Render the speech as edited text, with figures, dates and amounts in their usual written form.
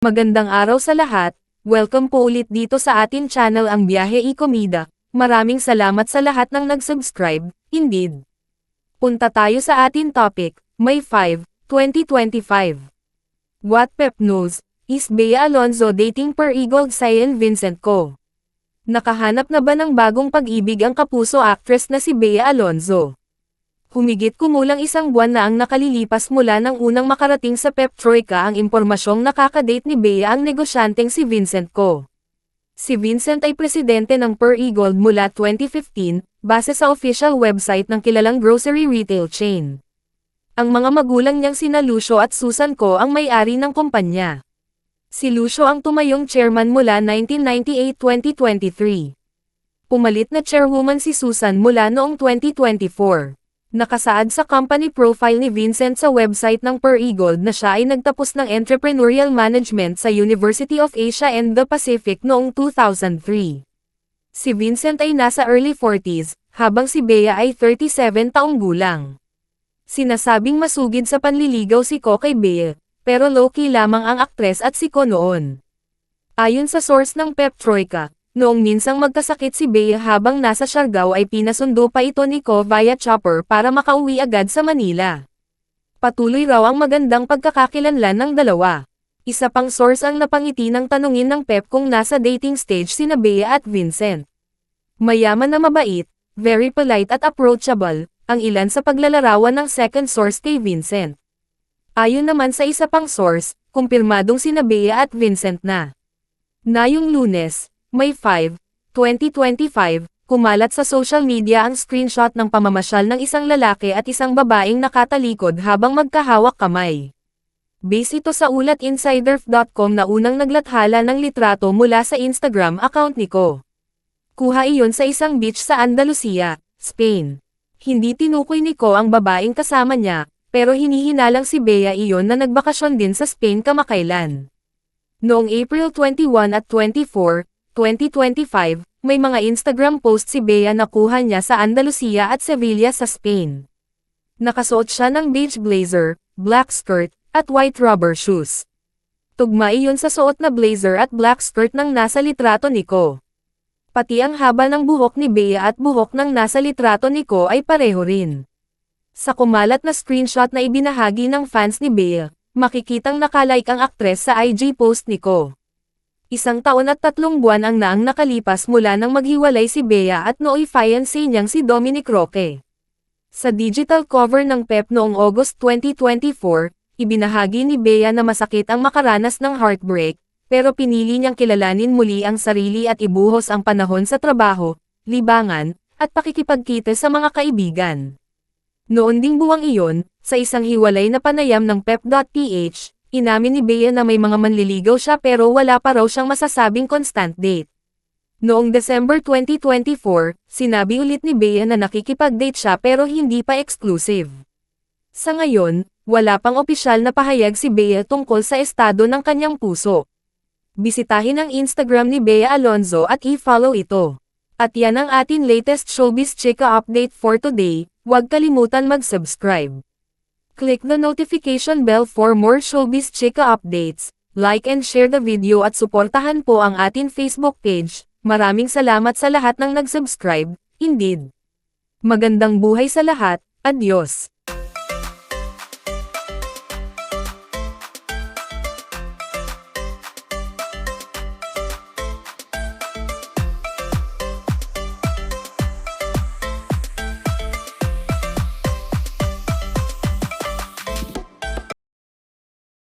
Magandang araw sa lahat, welcome po ulit dito sa atin channel ang Biyahe y Komida. Maraming salamat sa lahat ng nag-subscribe, indeed. Punta tayo sa atin topic, May 5, 2025. What Pep knows, is Bea Alonzo dating per Eagle Cyan Vincent Co. Nakahanap na ba ng bagong pag-ibig ang kapuso actress na si Bea Alonzo? Humigit kumulang isang buwan na ang nakalilipas mula nang unang makarating sa Pep Troika ang impormasyong nakakadate ni Bea ang negosyanteng si Vincent Co. Si Vincent ay presidente ng Per Eagle mula 2015, base sa official website ng kilalang grocery retail chain. Ang mga magulang niyang sina Lucio at Susan Co ang may-ari ng kumpanya. Si Lucio ang tumayong chairman mula 1998-2023. Pumalit na chairwoman si Susan mula noong 2024. Nakasaad sa company profile ni Vincent sa website ng Per Eagle na siya ay nagtapos ng entrepreneurial management sa University of Asia and the Pacific noong 2003. Si Vincent ay nasa early 40s, habang si Bea ay 37 taong gulang. Sinasabing masugid sa panliligaw si Co kay Bea, pero low-key lamang ang aktres at si Co noon. Ayon sa source ng Pep Troika, noong minsang magkasakit si Bea habang nasa Siargao ay pinasundo pa ito ni Co via chopper para makauwi agad sa Manila. Patuloy raw ang magandang pagkakakilanlan ng dalawa. Isa pang source ang napangiti ng tanungin ng Pep kung nasa dating stage sina Bea at Vincent. Mayaman na mabait, very polite at approachable, ang ilan sa paglalarawan ng second source kay Vincent. Ayon naman sa isa pang source, kumpirmadong sina Bea at Vincent na. Ngayong Lunes, May 5, 2025, kumalat sa social media ang screenshot ng pamamasyal ng isang lalaki at isang babaeng nakatalikod habang magkahawak kamay. Base ito sa ulat insider.com na unang naglathala ng litrato mula sa Instagram account ni Co. Kuha iyon sa isang beach sa Andalusia, Spain. Hindi tinukoy ni Co ang babaeng kasama niya, pero hinihinalang si Bea iyon na nagbakasyon din sa Spain kamakailan. Noong April 21 at 24, 2025, may mga Instagram post si Bea na kuha niya sa Andalusia at Sevilla sa Spain. Nakasuot siya ng beige blazer, black skirt, at white rubber shoes. Tugma iyon sa suot na blazer at black skirt ng nasa litrato ni Co. Pati ang haba ng buhok ni Bea at buhok ng nasa litrato ni Co ay pareho rin. Sa kumalat na screenshot na ibinahagi ng fans ni Bea, makikitang nakalike ang aktres sa IG post ni Co. 1 taon at 3 buwan ang naang nakalipas mula nang maghiwalay si Bea at nooy fiancé niyang si Dominic Roque. Sa digital cover ng Pep noong August 2024, ibinahagi ni Bea na masakit ang makaranas ng heartbreak, pero pinili niyang kilalanin muli ang sarili at ibuhos ang panahon sa trabaho, libangan, at pakikipagkita sa mga kaibigan. Noon ding buwang iyon, sa isang hiwalay na panayam ng Pep.ph, inamin ni Bea na may mga manliligaw siya pero wala pa raw siyang masasabing constant date. Noong December 2024, sinabi ulit ni Bea na nakikipag-date siya pero hindi pa exclusive. Sa ngayon, wala pang opisyal na pahayag si Bea tungkol sa estado ng kanyang puso. Bisitahin ang Instagram ni Bea Alonzo at i-follow ito. At yan ang atin latest showbiz chika update for today, huwag kalimutan mag-subscribe. Click the notification bell for more showbiz chika updates, like and share the video at suportahan po ang atin Facebook page. Maraming salamat sa lahat ng nag-subscribe, indeed. Magandang buhay sa lahat, adios.